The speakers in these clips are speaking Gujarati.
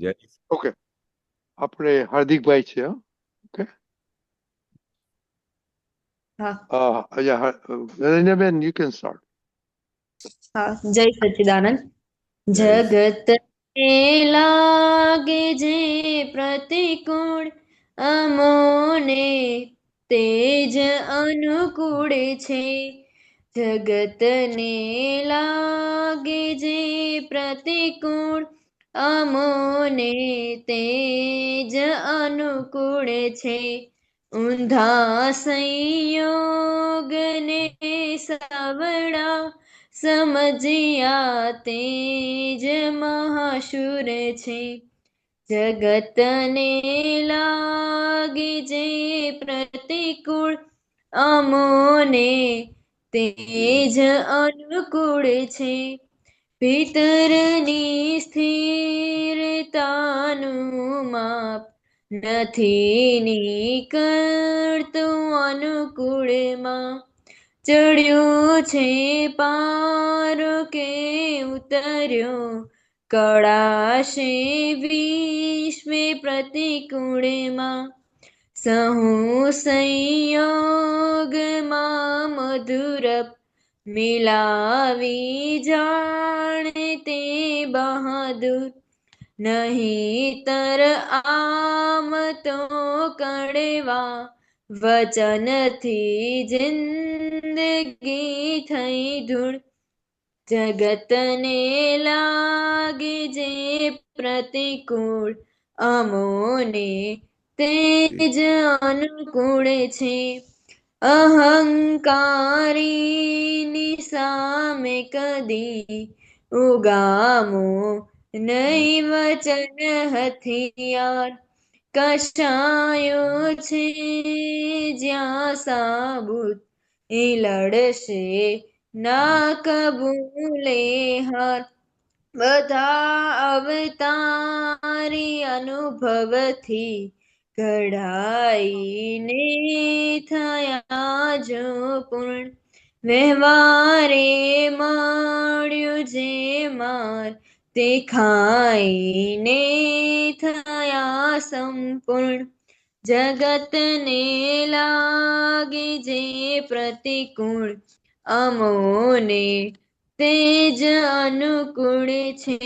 જય. ઓકે, આપણે હાર્દિકભાઈ છે. ઓકે, હા નરેન્દ્રબેન, યુ કેન સ્ટાર્ટ. હા, જય સચ્ચિદાનંદ. જય જગત ને લાગે જે પ્રતિકૂળ, અમોને તેજ અનુકૂળ છે. જગત ને લાગે જે પ્રતિકૂળ, અમોને તેજ અનુકૂળ છે. ઊંધા સંયોગને સવડા, સમજ્યા તેજ મહાશુર છે. જગતને લાગે જે પ્રતિકૂળ, અમોને તેજ અનુકૂળ છે. પિતરની સ્થિરતાનું માપ નથી નીકળતું અનુકૂળમાં. ચડ્યું છે પારો કે ઉતર્યો, કળાશે વિશ્વે પ્રતિકૂળમાં. સહુ સંયોગમાં મધુરપ મિલાવી જાણે તે બહાદુર. નહીતર આમ તો કડવા વચનથી જિંદગી થઈ ધૂળ. જગતને લાગે જે પ્રતિકૂળ, અમોને તેજ અનુકૂળ છે. અહંકારીની સામે કદી ઉગામો નહીં વચન હથિયાર. કશાયો છે જ્યાં સાબુત, એ લડશે ના કબૂલે હાર. બધા અવતારી અનુભવથી ઘડાઈને થયા જો પૂર્ણ. વ્યવહારે મળ્યું જે માર, તે ખાઈને થયા સંપૂર્ણ. જગતને લાગે જે પ્રતિકૂળ, અમોને તેજ અનુકૂળ છે.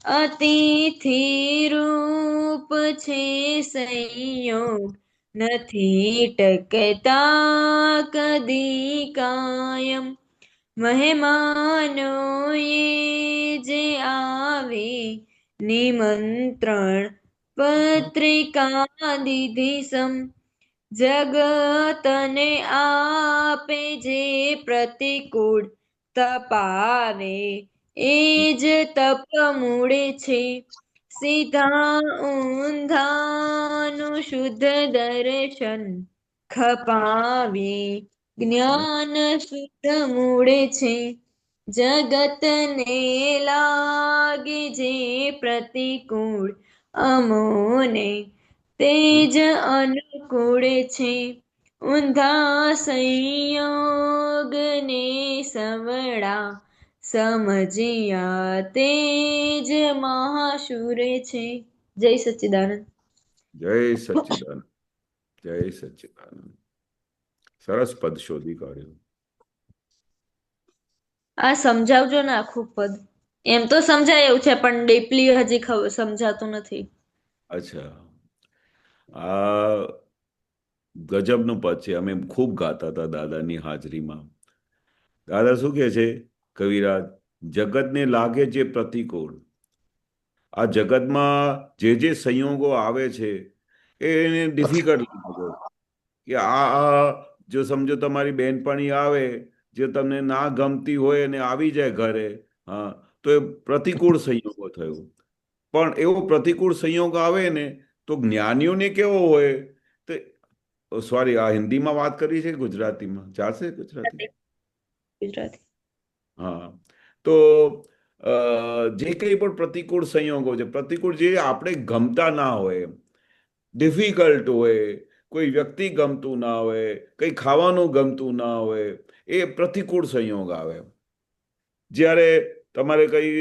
અતિથિ રૂપ છે સંયોગ, નથી ટકતા કદી કાયમ. મહેમાનો એ જે આવે, નિમંત્રણ પત્રિકા દીધી સમ. જગતને આપે જે પ્રતિકૂળ, તપાવે એ જ તપ મૂળ છે. સીધા ઊંધાનું શુદ્ધ દર્શન, ખપાવી જ્ઞાન શુદ્ધ મૂળ છે. જગતને લાગે જે પ્રતિકૂળ, અમોને તેજ અનુકૂળ છે. ઊંધા સંયોગને સવડા, સમજ્યા તેજ મહાશુર છે. જય સચ્ચિદાનંદ. જય સચ્ચિદાનંદ. જય સચ્ચિદાનંદ. સરસ પદ શોધી કાઢ્યું. આ સમજાવજો ને આખું પદ. એમ તો સમજાય એવું છે, પણ ડીપલી હજી સમજાતું નથી. અચ્છા, આ ગજબનું પદ છે. અમે ખૂબ ગાતા હતા દાદાની હાજરીમાં. દાદા શું કહે છે કવિરાજ? જગતને લાગે જે પ્રતિકૂળ, આ જગતમાં જે સંયોગો આવે છે એને ડિફિકલ્ટ લાગે. કે આ જો સમજો તમારી બેનપણી આવે, જે તમને ના ગમતી હોય અને આવી જાય ઘરે, હા, તો એ પ્રતિકૂળ સંયોગો થયો. પણ એવો પ્રતિકૂળ સંયોગ આવે ને તો જ્ઞાનીઓને કેવો હોય? તો સોરી, આ હિન્દીમાં વાત કરી છે ગુજરાતીમાં ચાલશે? ગુજરાતી. ગુજરાતી. હા, તો જે કંઈ પણ પ્રતિકૂળ સંયોગો છે, પ્રતિકૂળ જે આપણે ગમતા ના હોય, ડિફિકલ્ટ હોય, કોઈ વ્યક્તિ ગમતું ના હોય, કંઈ ખાવાનું ગમતું ના હોય, એ પ્રતિકૂળ સંયોગ આવે. જ્યારે તમારે કઈ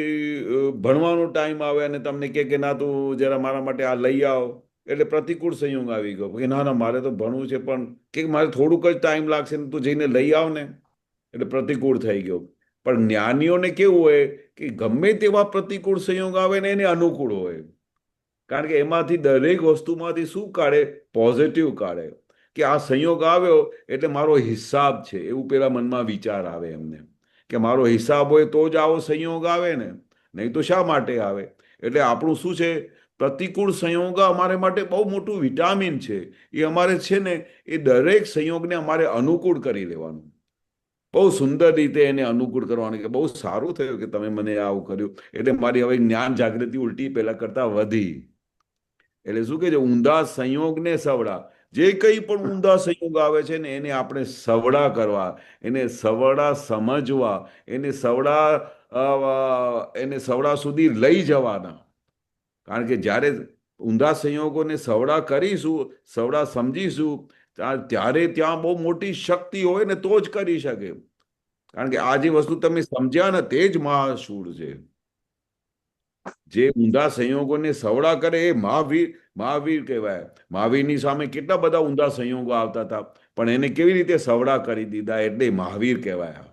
ભણવાનો ટાઈમ આવે અને તમને કે ના તું જરા મારા માટે આ લઈ આવ, એટલે પ્રતિકૂળ સંયોગ આવી ગયો કે ના ના મારે તો ભણવું છે પણ કે મારે થોડુંક જ ટાઈમ લાગશે ને તું જઈને લઈ આવ ને, એટલે પ્રતિકૂળ થઈ ગયો. પણ જ્ઞાનીઓને કેવું હોય કે ગમે તેવા પ્રતિકૂળ સંયોગ આવે ને એને અનુકૂળ હોય, કારણ કે એમાંથી દરેક વસ્તુમાંથી શું કાઢે? પોઝિટિવ કાઢે. કે આ સંયોગ આવ્યો એટલે મારો હિસાબ છે એવું પેલા મનમાં વિચાર આવે એમને, કે મારો હિસાબ હોય તો જ આવો સંયોગ આવે ને, નહીં તો શા માટે આવે? એટલે આપણું શું છે, પ્રતિકૂળ સંયોગ અમારે માટે બહુ મોટું વિટામિન છે. એ અમારે છે ને એ દરેક સંયોગને અમારે અનુકૂળ કરી લેવાનું, બહુ સુંદર રીતે એને અનુકૂળ કરવાનું, કે બહુ સારું થયું કે તમે મને આવું કર્યું, એટલે મારી હવે જ્ઞાન જાગૃતિ ઉલટી પહેલા કરતા વધી. એટલે શું કે છે, ઊંધા સંયોગને સવડા, જે કંઈ પણ ઊંધા સંયોગ આવે છે ને એને આપણે સવડા કરવા, એને સવડા સમજવા, એને સવડા સુધી લઈ જવાના. કારણ કે જ્યારે ઊંધા સંયોગોને સવડા કરીશું, સવડા સમજીશું, ત્યારે ત્યાં બહુ મોટી શક્તિ હોય ને તો જ કરી શકે. કારણ કે આ જે વસ્તુ તમે સમજ્યા ને તે જ મહાશૂળ છે. જે ઊંધા સંયોગોને સવડા કરે એ મહાવીર, મહાવીર કહેવાય. મહાવીરની સામે કેટલા બધા ઊંધા સંયોગો આવતા હતા, પણ એને કેવી રીતે સવડા કરી દીધા, એટલે મહાવીર કહેવાય.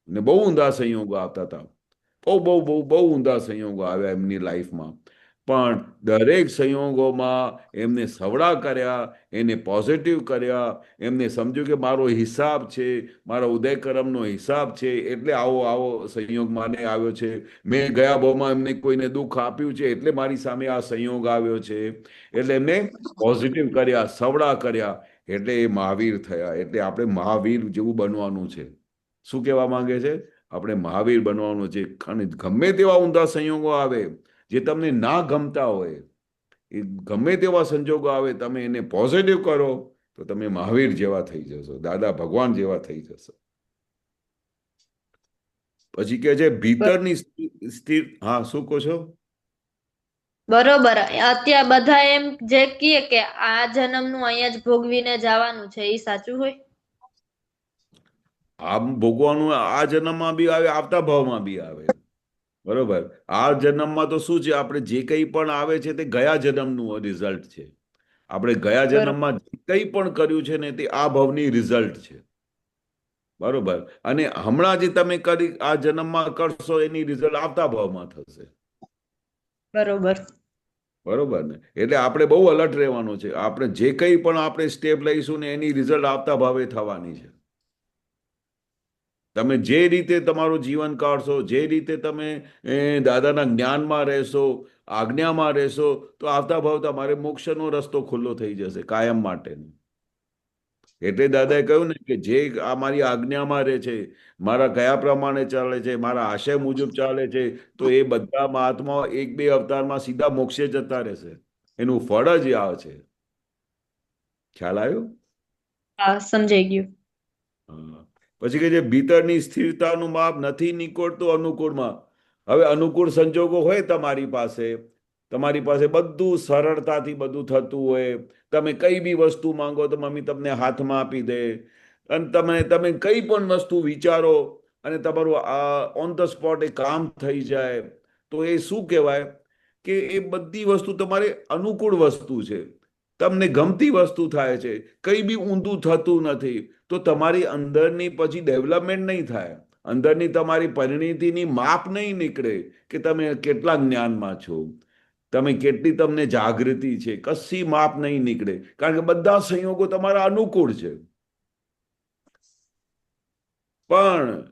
ને બહુ ઊંધા સંયોગો આવતા હતા, બહુ બહુ બહુ બહુ ઊંધા સંયોગો આવ્યા એમની લાઈફમાં, પણ દરેક સંયોગોમાં એમને સવડા કર્યા, એને પોઝિટિવ કર્યા, એમને સમજ્યું કે મારો હિસાબ છે, મારા ઉદયકરમનો હિસાબ છે, એટલે આવો આવો સંયોગ મને આવ્યો છે. મેં ગયા ભાવમાં એમને કોઈને દુઃખ આપ્યું છે એટલે મારી સામે આ સંયોગ આવ્યો છે. એટલે એમને પોઝિટિવ કર્યા, સવડા કર્યા, એટલે એ મહાવીર થયા. એટલે આપણે મહાવીર જેવું બનવાનું છે. શું કહેવા માંગે છે? આપણે મહાવીર બનવાનું છે. ગમે તેવા ઊંધા સંયોગો આવે જે તમને ના ગમતા હોય, એ ગમે તેવા સંજોગો આવે, તમે એને પોઝિટિવ કરો તો તમે મહાવીર જેવા થઈ જશો, દાદા ભગવાન જેવા થઈ જશો. પછી કે છે ભીતરની સ્થિર, હા શું કહો છો? બરોબર. અત્યારે બધા એમ જે કહે કે આ જન્મનું અહીંયા જ ભોગવીને જવાનું છે, એ સાચું હોય? આમ ભોગવાનું આ જન્મમાં બી આવે, આવતા ભાવમાં બી આવે. બરોબર. આ જન્મમાં તો શું છે, આપણે જે કંઈ પણ આવે છે તે ગયા જન્મનું રિઝલ્ટ છે. આપણે ગયા બરોબર. જન્મમાં જે કંઈ પણ કર્યું છે ને તે આ ભાવની રિઝલ્ટ છે. બરોબર. અને હમણાં જે તમે કરી આ જન્મમાં કરશો એની રિઝલ્ટ આવતા ભાવમાં થશે. બરોબર. બરોબર ને? એટલે આપણે બહુ અલર્ટ રહેવાનું છે. આપણે જે કંઈ પણ આપણે સ્ટેપ લઈશું ને એની રિઝલ્ટ આવતા ભાવે થવાની છે. તમે જે રીતે તમારું જીવન કાઢશો, જે રીતે તમે દાદાના જ્ઞાનમાં રહેશો, આજ્ઞામાં રહેશો, તો આવતા ભાવ તમારે મોક્ષનો રસ્તો ખુલ્લો થઈ જશે કાયમ માટેનો. એટલે દાદાએ કહ્યું ને કે જે આ મારી આજ્ઞામાં રહે છે, મારા કયા પ્રમાણે ચાલે છે, મારા આશય મુજબ ચાલે છે, તો એ બધા મહાત્માઓ એક બે અવતારમાં સીધા મોક્ષે જતા રહેશે. એનું ફળ જ આ છે. ખ્યાલ આવ્યો? હા, સમજાઈ ગયું. હા. પછી કે જે ભીતરની સ્થિરતાનું માપ નથી નીકળતું અનુકૂળમાં. હવે અનુકૂળ સંજોગો હોય તમારી પાસે બધું સરળતાથી બધું થતું હોય, તમે કઈ બી વસ્તુ માંગો તો મમ્મી તમને હાથમાં આપી દે, અને તમે કઈ પણ વસ્તુ વિચારો અને તમારું ઓન ધ સ્પોટ એ કામ થઈ જાય, તો એ શું કહેવાય કે એ બધી વસ્તુ તમારે અનુકૂળ વસ્તુ છે, તમને ગમતી વસ્તુ થાય છે, કઈ બી ઊંધું થતું નથી. તો તમારી અંદરની પછી ડેવલપમેન્ટ નહીં થાય, અંદરની તમારી પરિણીતિની માપ નહીં નીકળે કે તમે કેટલા જ્ઞાનમાં છો, તમે કેટલી તમને જાગૃતિ છે, કશી માપ નહીં નીકળે, કારણ કે બધા સંયોગો તમારા અનુકૂળ છે. પણ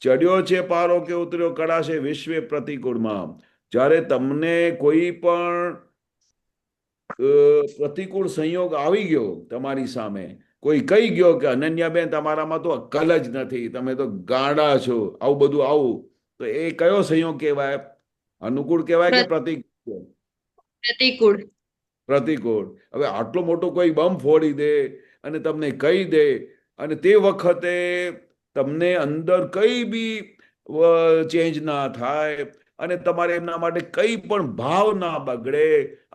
ચડ્યો છે પારો કે ઉતર્યો કળા છે વિશ્વે પ્રતિકૂળમાં. જ્યારે તમને કોઈ પણ પ્રતિકૂળ સંયોગ આવી ગયો તમારી સામે, કોઈ કહી ગયો કે અનન્યાબેન તમારામાં તો અક્કલ જ નથી, તમે તો ગાંડા છો, આવું બધું આવું, તો એ કયો સંયોગ કહેવાય? અનુકૂળ કહેવાય કે પ્રતિકૂળ? પ્રતિકૂળ. પ્રતિકૂળ. હવે આટલો મોટો કોઈ બમ ફોડી દે અને તમને કહી દે, અને તે વખતે તમને અંદર કઈ બી ચેન્જ ના થાય, અને તમારે એમના માટે કંઈ પણ ભાવ ના બગડે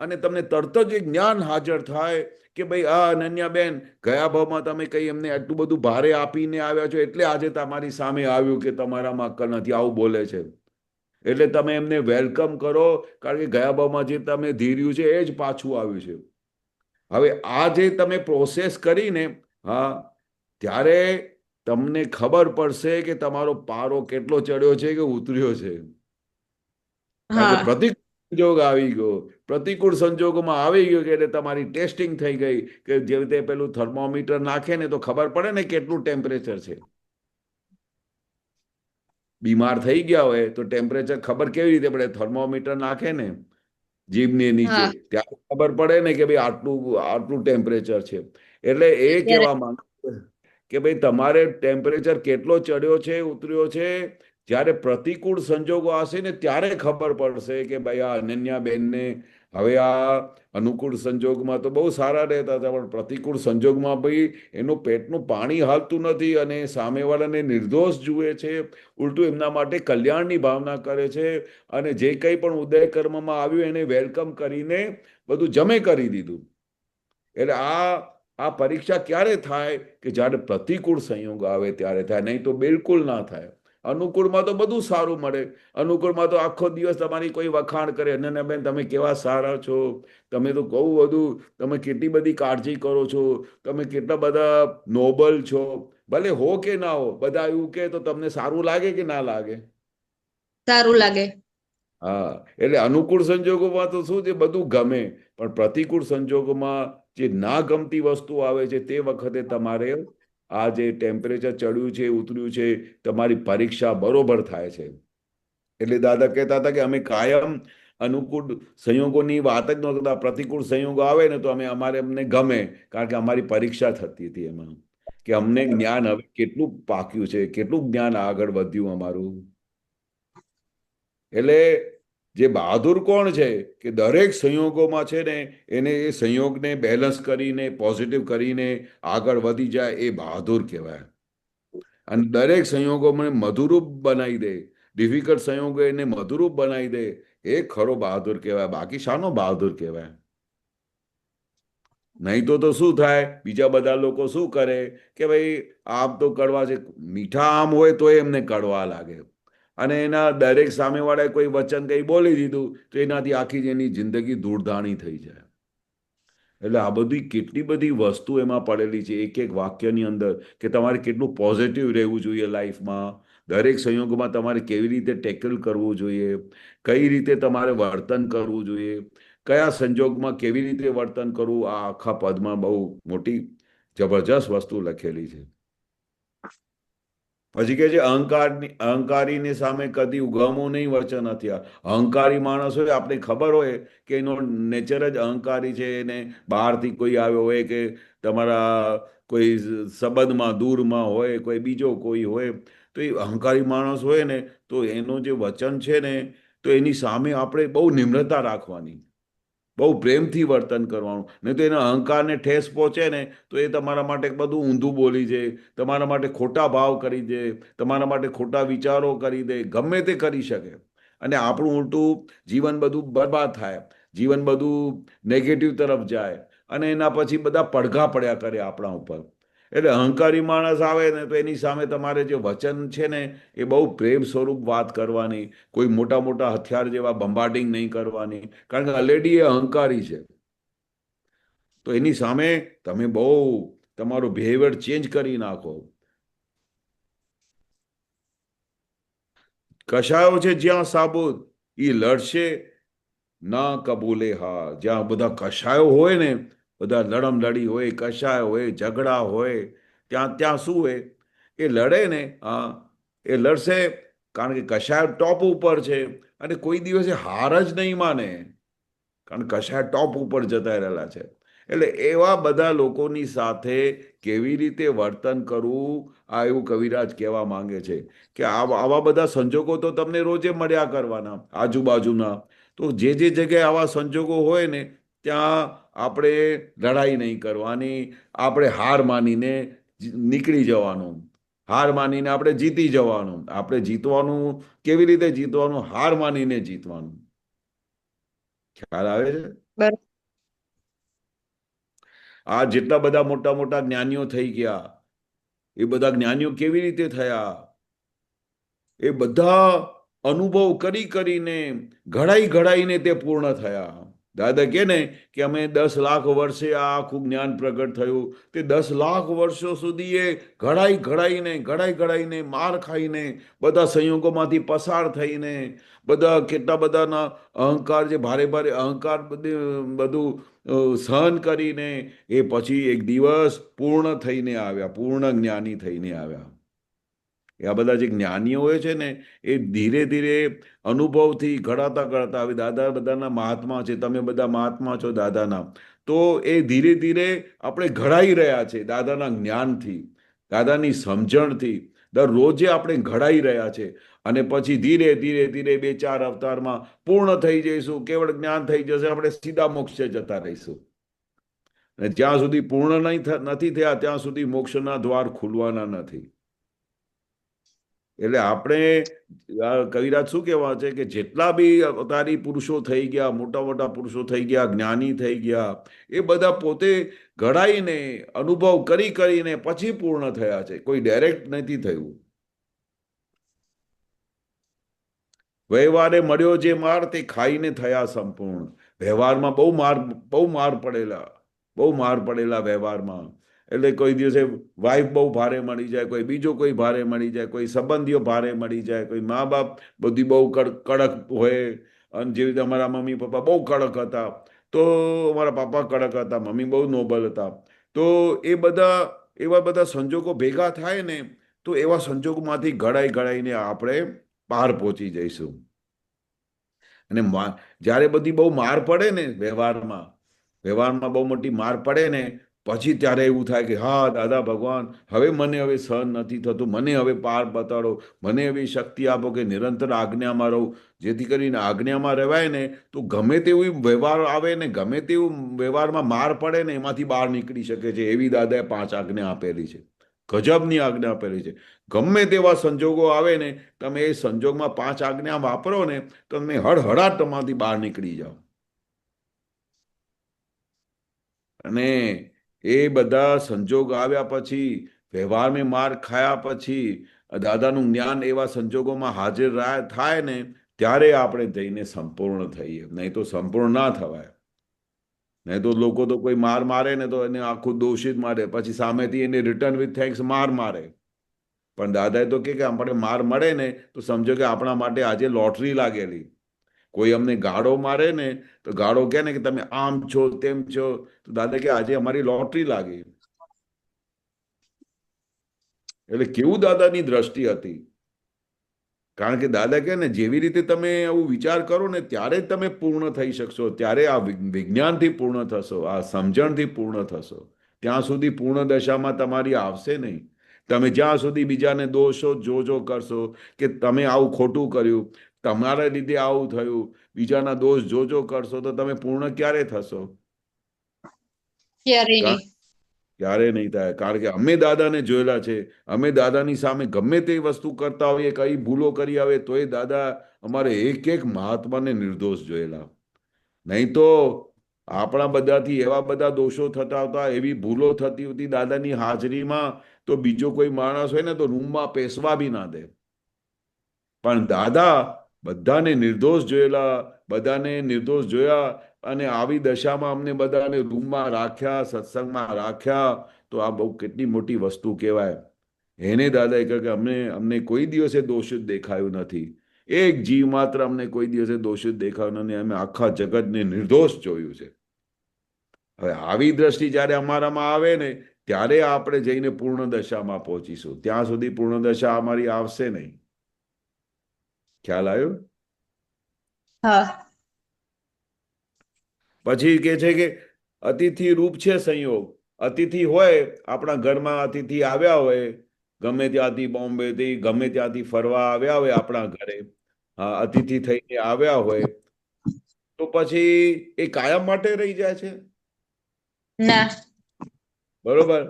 અને તમને તરત જ એક જ્ઞાન હાજર થાય કે ભાઈ આ અનન્યાબેન ગયા ભાવમાં તમે કઈ એમને આટલું બધું ભારે આપીને આવ્યા છો એટલે આજે તમારી સામે આવ્યું કે તમારામાં અક્કલ નથી, આવું બોલે છે. એટલે તમે એમને વેલકમ કરો, કારણ કે ગયા ભાવમાં જે તમે ધીર્યું છે એ જ પાછું આવ્યું છે. હવે આ જે તમે પ્રોસેસ કરીને, હા, ત્યારે તમને ખબર પડશે કે તમારો પારો કેટલો ચડ્યો છે કે ઉતર્યો છે. કારણ કે હા પ્રતિકૂળ સંજોગ આવી ગયો, પ્રતિકૂળ સંજોગોમાં આવી ગયો કે એટલે તમારી ટેસ્ટિંગ થઈ ગઈ કે જે રીતે પેલું થર્મોમીટર નાખે ને તો ખબર પડે ને કેટલું ટેમ્પરેચર છે. બીમાર થઈ ગયા હોય તો ટેમ્પરેચર ખબર કેવી રીતે પડે? થર્મોમીટર નાખે ને જીભની નીચે, હા ત્યારે ખબર પડે ને કે ભાઈ આટલું આટલું ટેમ્પરેચર છે. એટલે એ અત્યારે કહેવા માંગે કે ભાઈ તમારે ટેમ્પરેચર કેટલો ચડ્યો છે, ઉતર્યો છે. જ્યારે પ્રતિકૂળ સંજોગો હશે ને ત્યારે ખબર પડશે કે ભાઈ આ અનન્યાબેનને હવે આ અનુકૂળ સંજોગમાં તો બહુ સારા રહેતા હતા, પણ પ્રતિકૂળ સંજોગમાં ભાઈ એનું પેટનું પાણી હાલતું નથી અને સામેવાળાને નિર્દોષ જુએ છે, ઉલટું એમના માટે કલ્યાણની ભાવના કરે છે. અને જે કંઈ પણ ઉદય કર્મમાં આવ્યું એને વેલકમ કરીને બધું જમે કરી દીધું. એટલે આ પરીક્ષા ક્યારે થાય કે જ્યારે પ્રતિકૂળ સંયોગ આવે ત્યારે થાય, નહીં તો બિલકુલ ના થાય. અનુકૂળમાં તો બધું સારું મળે. અનુકૂળમાં તો આખો દિવસ તમારી કોઈ વખાણ કરે, અને બેન તમે કેવા સારા છો, તમે તો કહું બધું, તમે કેટલી બધી કાળજી કરો છો, તમે કેટલા બધા નોબલ છો. ભલે હો કે ના હો, બધા એવું કે તો તમને સારું લાગે કે ના લાગે? સારું લાગે. હા, એટલે અનુકૂળ સંજોગોમાં તો શું છે, બધું ગમે. પણ પ્રતિકૂળ સંજોગોમાં જે ના ગમતી વસ્તુ આવે છે તે વખતે તમારે આ જે ટેમ્પરેચર ચડ્યું છે, ઉતર્યું છે, તમારી પરીક્ષા બરોબર થાય છે. એટલે દાદા કહેતા હતા કે અમે કાયમ અનુકૂળ સંયોગોની વાત જ ન કરતા, પ્રતિકૂળ સંયોગો આવે ને તો અમારે અમને ગમે, કારણ કે અમારી પરીક્ષા થતી હતી એમાં કે અમને જ્ઞાન હવે કેટલું પાક્યું છે, કેટલું જ્ઞાન આગળ વધ્યું અમારું. એટલે જે બહાદુર કોણ છે કે દરેક સંયોગોમાં છે ને એને એ સંયોગને બેલેન્સ કરીને પોઝિટિવ કરીને આગળ વધી જાય, એ બહાદુર કહેવાય. અને દરેક સંયોગોને મધુરૂપ બનાવી દે, ડિફિકલ્ટ સંયોગો એને મધુરૂપ બનાવી દે, એ ખરો બહાદુર કહેવાય. બાકી શાનો બહાદુર કહેવાય? નહીં તો શું થાય, બીજા બધા લોકો શું કરે કે ભાઈ આમ તો કડવા છે, મીઠા આમ હોય તો એમને કડવા લાગે, અને એના દરેક સામેવાળાએ કોઈ વચન કંઈ બોલી દીધું તો એનાથી આખી જ એની જિંદગી ધૂળધાણી થઈ જાય. એટલે આ બધી કેટલી બધી વસ્તુ એમાં પડેલી છે એક એક વાક્યની અંદર, કે તમારે કેટલું પોઝિટિવ રહેવું જોઈએ લાઈફમાં, દરેક સંયોગમાં તમારે કેવી રીતે ટેકલ કરવું જોઈએ, કઈ રીતે તમારે વર્તન કરવું જોઈએ, કયા સંજોગમાં કેવી રીતે વર્તન કરવું. આ આખા પદમાં બહુ મોટી જબરજસ્ત વસ્તુ લખેલી છે. પછી કે છે અહંકારીની સામે કદી ઉગામવું નહીં વચન હથિયાર. અહંકારી માણસ હોય, આપણે ખબર હોય કે એનો નેચર જ અહંકારી છે, એને બહારથી કોઈ આવ્યો હોય કે તમારા કોઈ સંબંધમાં દૂરમાં હોય, કોઈ બીજો કોઈ હોય, તો એ અહંકારી માણસ હોય ને તો એનું જે વચન છે ને, તો એની સામે આપણે બહુ નિમ્રતા રાખવાની, બહુ પ્રેમથી વર્તન કરવાનું. નહીં તો એના અહંકારને ઠેસ પહોંચે ને તો એ તમારા માટે બધું ઊંધું બોલી દે, તમારા માટે ખોટા ભાવ કરી દે, તમારા માટે ખોટા વિચારો કરી દે, ગમે તે કરી શકે. અને આપણું ઉલટું જીવન બધું બરબાદ થાય, જીવન બધું નેગેટિવ તરફ જાય, અને એના પછી બધા પડઘા પડ્યા કરે આપણા ઉપર. એટલે અહંકારી માણસ આવે ને તો એની સામે તમારે જે વચન છે ને એ બહુ પ્રેમ સ્વરૂપ વાત કરવાની, કોઈ મોટા મોટા હથિયાર જેવા બંબાર્ડિંગ નહીં કરવાની, કારણ કે ઓલરેડી એ અહંકારી છે. તો એની સામે તમે બહુ તમારો બિહેવિયર ચેન્જ કરી નાખો. કશાયો છે જ્યાં સાબુત, એ લડશે ના કબૂલે હાર. જ્યાં બધા કશાયો હોય ને, બધા લડમલડી હોય, કશાય હોય, ઝઘડા હોય, ત્યાં ત્યાં શું હોય, એ લડે ને, હા, એ લડશે, કારણ કે કશાય ટોપ ઉપર છે અને કોઈ દિવસે હાર જ નહીં માને, કારણ કે કશાય ટોપ ઉપર જતા રહેલા છે. એટલે એવા બધા લોકોની સાથે કેવી રીતે વર્તન કરવું, આ એવું કવિરાજ કહેવા માંગે છે કે આવા બધા સંજોગો તો તમને રોજે મળ્યા કરવાના આજુબાજુના. તો જે જગ્યાએ આવા સંજોગો હોય ને ત્યાં આપણે લડાઈ નહીં કરવાની, આપણે હાર માનીને નીકળી જવાનું. હાર માનીને આપણે જીતી જવાનું. આપણે જીતવાનું કેવી રીતે જીતવાનું? હાર માનીને જીતવાનું. ખ્યાલ આવે છે? બરોબર. આ જેટલા બધા મોટા મોટા જ્ઞાનીઓ થઈ ગયા, એ બધા જ્ઞાનીઓ કેવી રીતે થયા? એ બધા અનુભવ કરી કરીને ઘડાઈને તે પૂર્ણ થયા. દાદા કે ને કે અમે 10 લાખ વર્ષે આ આખું જ્ઞાન પ્રગટ થયું. તે 10 લાખ વર્ષો સુધી એ ઘડાઈને માર ખાઈને બધા સંયોગોમાંથી પસાર થઈને બધા કેટલા બધાના અહંકાર, જે ભારે ભારે અહંકાર બધું સહન કરીને એ પછી એક દિવસ પૂર્ણ થઈને આવ્યા, પૂર્ણ જ્ઞાની થઈને આવ્યા. આ બધા જે જ્ઞાનીઓ હોય છે ને, એ ધીરે ધીરે અનુભવથી ઘડાતા હવે દાદા બધાના મહાત્મા છે, તમે બધા મહાત્મા છો દાદાના, તો એ ધીરે ધીરે આપણે ઘડાઈ રહ્યા છે દાદાના જ્ઞાનથી, દાદાની સમજણથી. દરરોજે આપણે ઘડાઈ રહ્યા છે. અને પછી ધીરે ધીરે ધીરે 2-4 અવતારમાં પૂર્ણ થઈ જઈશું, કેવળ જ્ઞાન થઈ જશે, આપણે સીધા મોક્ષે જતા રહીશું. અને જ્યાં સુધી પૂર્ણ નથી થયા ત્યાં સુધી મોક્ષના દ્વાર ખુલવાના નથી. એટલે આપણે કવિરાજ શું કહેવા છે કે જેટલા બી અવતારી પુરુષો થઈ ગયા, મોટા મોટા પુરુષો થઈ ગયા, જ્ઞાની થઈ ગયા, એ બધા પોતે ઘડાઈને અનુભવ કરીને પછી પૂર્ણ થયા છે. કોઈ ડાયરેક્ટ નથી થયું. વ્યવહારે મળ્યો જે માર તે ખાઈને થયા સંપૂર્ણ. વ્યવહારમાં બહુ માર પડેલા વ્યવહારમાં. એટલે કોઈ દિવસે વાઈફ બહુ ભારે મળી જાય, કોઈ બીજો કોઈ ભારે મળી જાય, કોઈ સંબંધીઓ ભારે મળી જાય, કોઈ મા બાપ બધી બહુ કડક હોય. અને જેવી રીતે અમારા મમ્મી પપ્પા બહુ કડક હતા, તો અમારા પપ્પા કડક હતા, મમ્મી બહુ નોબલ હતા. તો એ બધા એવા બધા સંજોગો ભેગા થાય ને, તો એવા સંજોગોમાંથી ઘડાઈને આપણે પાર પહોંચી જઈશું. અને જ્યારે બધી બહુ માર પડે ને વ્યવહારમાં બહુ મોટી માર પડે ને, પછી ત્યારે એવું થાય કે હા દાદા ભગવાન, હવે સહન નથી થતું, મને હવે પાર બતાડો, મને એવી શક્તિ આપો કે નિરંતર આજ્ઞામાં રહું. જેથી કરીને આજ્ઞામાં રહેવાય ને તો ગમે તેવું વ્યવહાર આવે ને, ગમે તેવું વ્યવહારમાં માર પડે ને, એમાંથી બહાર નીકળી શકે છે. એવી દાદાએ 5 આજ્ઞા આપેલી છે. ગજબની આજ્ઞા આપેલી છે. ગમે તેવા સંજોગો આવે ને, તમે એ સંજોગમાં 5 આજ્ઞા વાપરો ને, તો તમે હળહળાટમાંથી બહાર નીકળી જાઓ. અને એ બધા સંજોગ આવ્યા પછી, વ્યવહારમાં માર ખાયા પછી, દાદાનું જ્ઞાન એવા સંજોગોમાં હાજર થાય ને, ત્યારે આપણે જઈને સંપૂર્ણ થઈએ. નહીં તો સંપૂર્ણ ના થવાય. નહીં તો લોકો તો કોઈ મારે ને તો એને આખું દોષિત મારે, પછી સામેથી એને રિટર્ન વિથ થેન્ક્સ મારે. પણ દાદાએ તો કે આપણે માર મળે ને તો સમજો કે આપણા માટે આજે લોટરી લાગેલી. કોઈ અમને ગાળો મારે ને તો ગાળો કહે ને કે તમે આમ છો તેમ છો, તો દાદા કે આજે અમારી લોટરી લાગી. એટલે કેવું દાદાની દ્રષ્ટિ હતી. કારણ કે દાદા કહે ને જેવી રીતે તમે આવું વિચાર કરો ને, ત્યારે જ તમે પૂર્ણ થઈ શકશો. ત્યારે આ વિજ્ઞાનથી પૂર્ણ થશો, આ સમજણથી પૂર્ણ થશો. ત્યાં સુધી પૂર્ણ દશામાં તમારી આવશે નહીં. તમે જ્યાં સુધી બીજાને દોષો જોજો કરશો કે તમે આવું ખોટું કર્યું, તમારા લીધે આવું થયું, બીજાના દોષ જોજો કરશો, તો તમે પૂર્ણ ક્યારે થશો? ક્યારે નહીં થાય. કારણ કે અમે દાદાને જોયેલા છે. અમે દાદાની સામે ગમે તે વસ્તુ કરતા હોઈએ, કઈ ભૂલો કરી આવે, તો એ દાદા અમારે એક મહાત્માને નિર્દોષ જોયેલા. નહીં તો આપણા બધાથી એવા બધા દોષો થતા હતા, એવી ભૂલો થતી હતી દાદાની હાજરીમાં, તો બીજો કોઈ માણસ હોય ને તો રૂમમાં પેસવા બી ના દે. પણ દાદા બધાને નિર્દોષ જોયા. અને આવી દશામાં અમને બધાને રૂમમાં રાખ્યા, સત્સંગમાં રાખ્યા. તો આ બહુ કેટલી મોટી વસ્તુ કહેવાય. એને દાદાએ કહ્યું કે અમને કોઈ દિવસે દોષિત દેખાયું નથી. એક જીવ માત્ર અમને કોઈ દિવસે દોષિત દેખાયું નથી. અમે આખા જગતને નિર્દોષ જોયું છે. હવે આવી દ્રષ્ટિ જ્યારે અમારામાં આવે ને, ત્યારે આપણે જઈને પૂર્ણ દશામાં પહોંચીશું. ત્યાં સુધી પૂર્ણ દશા અમારી આવશે નહીં. ખ્યાલ આવ્યો? હા. પછી કે છે કે અતિથિ રૂપ છે સંયોગ. અતિથિ હોય આપણા ઘરમાં, અતિથિ આવ્યા હોય ગમે ત્યાંથી, બોમ્બેથી ગમે ત્યાંથી ફરવા આવ્યા હોય આપણા ઘરે, અતિથિ થઈને આવ્યા હોય, તો પછી એ કાયમ માટે રહી જાય છે? ના. બરોબર.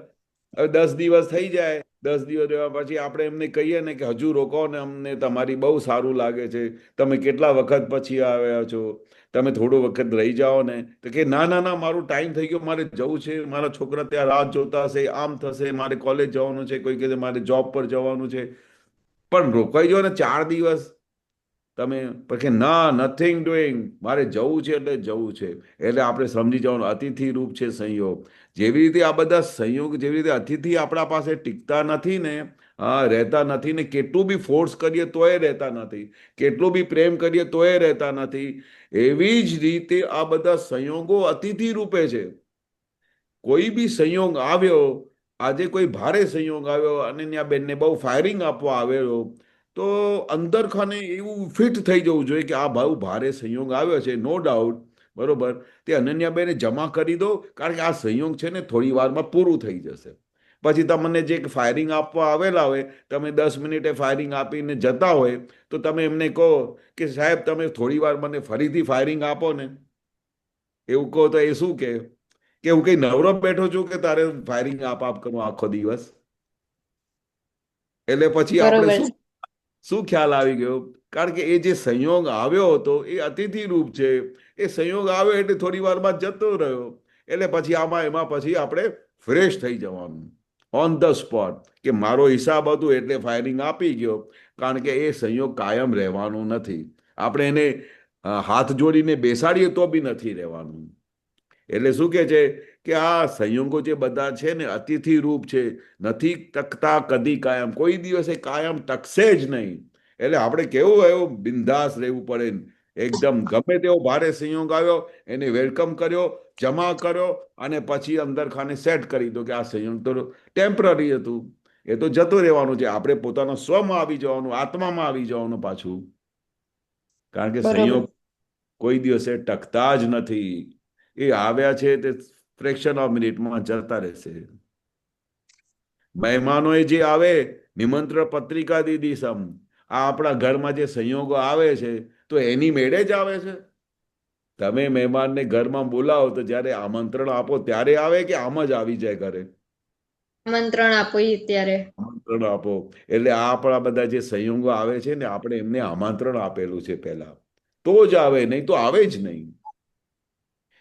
હવે 10 દિવસ થઈ જાય 10 દિવસ રહ્યા પછી આપણે એમને કહીએ ને કે હજુ રોકો ને, અમને તમારી બહુ સારું લાગે છે, તમે કેટલા વખત પછી આવ્યા છો, તમે થોડો વખત રહી જાઓ ને, તો કે ના ના ના, મારું ટાઈમ થઈ ગયો, મારે જવું છે, મારા છોકરા ત્યાં રાહ જોતા હશે, આમ થશે, મારે કોલેજ જવાનું છે, કોઈ કહે છે મારે જોબ પર જવાનું છે. પણ રોકાઈ જાઓ ને 4 દિવસ તમે, પછી ના, નથિંગ ડુઈંગ, મારે જવું છે એટલે જવું છે. એટલે આપણે સમજી જવાનું અતિથિ રૂપ છે સંયોગ. જેવી રીતે આ બધા સંયોગ, જેવી રીતે અતિથિ આપણા પાસે ટીકતા નથી ને, હા, રહેતા નથી ને, કેટલું બી ફોર્સ કરીએ તોય રહેતા નથી, કેટલું બી પ્રેમ કરીએ તોય રહેતા નથી, એવી જ રીતે આ બધા સંયોગો અતિથિ રૂપે છે. કોઈ બી સંયોગ આવ્યો, આજે કોઈ ભારે સંયોગ આવ્યો, અનન્યાબેનને બહુ ફાયરિંગ આપવા આવેલો, તો અંદર ખાને એવું ફિટ થઈ જવું જોઈએ કે આ બહુ ભારે સંયોગ આવ્યો છે, નો ડાઉટ, બરોબર, તે અનન્યાબેને જમા કરી દો, કારણ કે આ સંયોગ છે ને થોડી વારમાં પૂરું થઈ જશે. પછી તમને જે ફાયરિંગ આપવા આવેલા હોય, તમે 10 મિનિટે ફાયરિંગ આપીને જતા હોય, તો તમે એમને કહો કે સાહેબ તમે થોડી વાર મને ફરીથી ફાયરિંગ આપો ને, એવું કહો તો એ શું કે હું કઈ નવરો બેઠો છું કે તારે ફાયરિંગ આપ કરું આખો દિવસ? એટલે પછી આપણે બરોબર શું છે. શું ખ્યાલ આવી ગયો? કારણ કે એ જે સંયોગ આવ્યો હતો એ અતિથિ રૂપ છે. એ સંયોગ આવ્યો એટલે થોડી વારમાં જતો રહ્યો, એટલે પછી આમાં એમાં પછી આપણે ફ્રેશ થઈ જવાનું ઓન ધ સ્પોટ, કે મારો હિસાબ હતું એટલે ફાયરિંગ આપી ગયો. કારણ કે એ સંયોગ કાયમ રહેવાનું નથી. આપણે એને હાથ જોડીને બેસાડીએ તો બી નથી રહેવાનું. એટલે શું કે આ સંયોગો જે બધા છે ને અતિથિ રૂપ છે, નથી ટકતા કદી કાયમ, કોઈ દિવસે કાયમ ટકશે જ નહીં. એટલે આપણે કેવું એવું બિંદાસ રહેવું પડે, એકદમ ગમે તેવો ભારે સંયોગ આવ્યો એને વેલકમ કર્યો, જમા કર્યો, અને પછી અંદર ખાને સેટ કરી દો કે આ સંયોગ તો ટેમ્પરરી હતું, એ તો જતું રહેવાનું છે. આપણે પોતાના સ્વમાં આવી જવાનું, આત્મામાં આવી જવાનું પાછું, કારણ કે બરોબર. સંયોગ કોઈ દિવસે ટકતા જ નથી. એ આવ્યા છે તે ફ્રેક્શન ઓફ મિનિટમાં જતા રહેશે. મહેમાનોએ જે આવે, નિમંત્રણ પત્રિકા દીધી સમ, આ આપણા ઘરમાં જે સંયોગો આવે છે તો એની મેળે જ આવે છે. તમે મહેમાનને ઘરમાં બોલાવો તો જ્યારે આમંત્રણ આપો ત્યારે આવે કે આમ જ આવી જાય ઘરે? આમંત્રણ આપો ઈ ત્યારે. આમંત્રણ આપો. એટલે આ આપણા બધા જે સંયોગો આવે છે ને, આપણે એમને આમંત્રણ આપેલું છે પહેલા, તો જ આવે, નહીં તો આવે જ નહીં.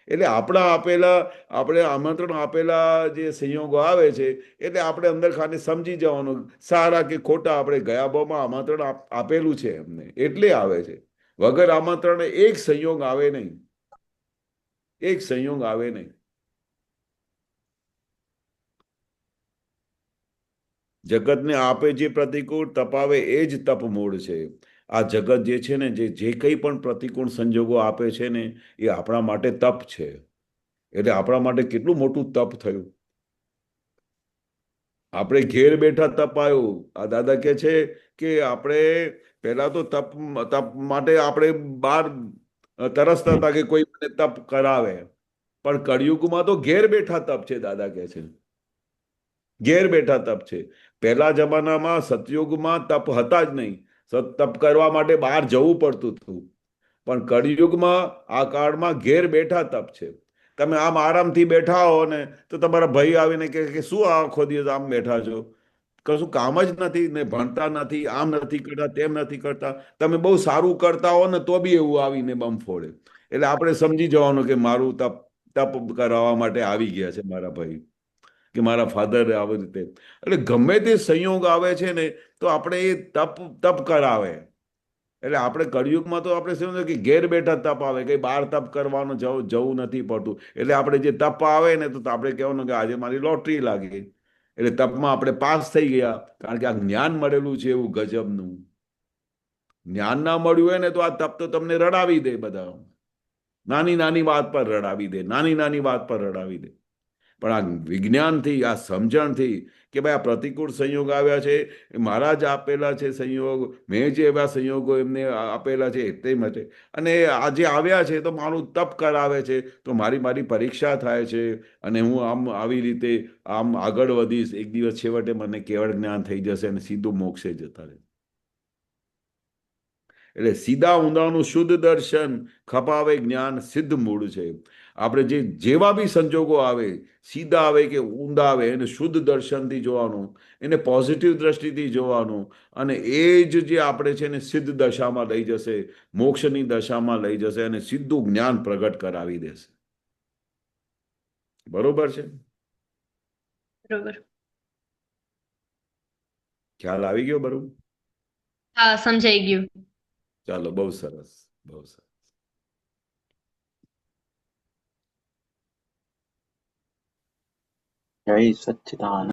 એટલે આપણે આમંત્રણ આપેલા જે સંયોગો આવે છે, એટલે આપણે અંદર ખાને સમજી જવાનું, સારા કે ખોટા, આપણે ગયા ભાવમાં આમંત્રણ આપેલું છે એમને એટલે આવે છે. વગર આમંત્રણ એક સંયોગ આવે નહીં, એક સંયોગ આવે નહીં. જગતને આપે જે પ્રતિકૂળ, તપાવે એ જ તપ મૂળ છે. આ જગત જે છે ને, જે કંઈ પણ પ્રતિકૂળ સંજોગો આપે છે ને, એ આપણા માટે તપ છે. એટલે આપણા માટે કેટલું મોટું તપ થયું. આપણે ઘેર બેઠા તપ આવ્યું. આ દાદા કે છે કે આપણે પહેલા તો તપ તપ માટે આપણે બહાર તરસતા હતા કે કોઈ મને તપ કરાવે, પણ કળિયુગમાં તો ઘેર બેઠા તપ છે. દાદા કે છે ઘેર બેઠા તપ છે. પહેલા જમાનામાં સતયુગમાં તપ હતા જ નહીં, તપ કરવા માટે બહાર જવું પડતું હતું. પણ કળિયુગમાં આ કાળમાં ઘેર બેઠા તપ છે. તમે આમ આરામથી બેઠા હો ને, તો તમારા ભાઈ આવીને કે શું આખો દિવસ આમ બેઠા છો, કશું કામ જ નથી ને, ભણતા નથી, આમ નથી કરતા, તેમ નથી કરતા, તમે બહુ સારું કરતા હો ને તો બી એવું આવીને બમ ફોડે. એટલે આપણે સમજી જવાનું કે મારું તપ તપ કરાવવા માટે આવી ગયા છે મારા ભાઈ, કે મારા ફાધર આવી રીતે. એટલે ગમે તે સંયોગ આવે છે ને, તો આપણે એ તપ તપ કરાવે. એટલે આપણે કળિયુગમાં તો આપણે શું કે ઘેર બેઠા તપ આવે, કઈ બહાર તપ કરવાનું જવું નથી પડતું. એટલે આપણે જે તપ આવે ને, તો આપણે કહેવાનું કે આજે મારી લોટરી લાગી, એટલે તપમાં આપણે પાસ થઈ ગયા. કારણ કે આ જ્ઞાન મળેલું છે એવું ગજબનું. જ્ઞાન ના મળ્યું હોય ને, તો આ તપ તો તમને રડાવી દે બધા, નાની નાની વાત પર રડાવી દે, નાની નાની વાત પર રડાવી દે. પણ આ વિજ્ઞાનથી, આ સમજણથી કે ભાઈ આ પ્રતિકૂળ સંયોગ આવ્યા છે, એ મારા જ આપેલા છે સંયોગ, મેં જે એવા સંયોગો એમને આપેલા છે તે માટે, અને આજે આવ્યા છે તો મારું તપ કરાવે છે, તો મારી મારી પરીક્ષા થાય છે, અને હું આમ આવી રીતે આમ આગળ વધીશ. એક દિવસ છેવટે મને કેવળ જ્ઞાન થઈ જશે અને સીધું મોક્ષે જતા રહે. એટલે સીધા ઊંધાનું શુદ્ધ દર્શન ખપાવે જ્ઞાન સિદ્ધ મૂળ છે. આપણે જેવા બી સંજોગો આવે, સીધા આવે કે ઊંધા આવે, એને શુદ્ધ દર્શનથી જોવાનું, એને પોઝિટિવ દ્રષ્ટિથી જોવાનું, અને એ જે આપણે છે ને સિદ્ધ દશામાં લઈ જશે, મોક્ષની દશામાં લઈ જશે, અને સીધું જ્ઞાન પ્રગટ કરાવી દેશે. બરોબર છે? બરોબર. ખ્યાલ આવી ગયો? બરોબર. હા, સમજાઈ ગયું. ચાલો, બહુ સરસ, બહુ સરસ. જય સચ્ચિદાનંદ.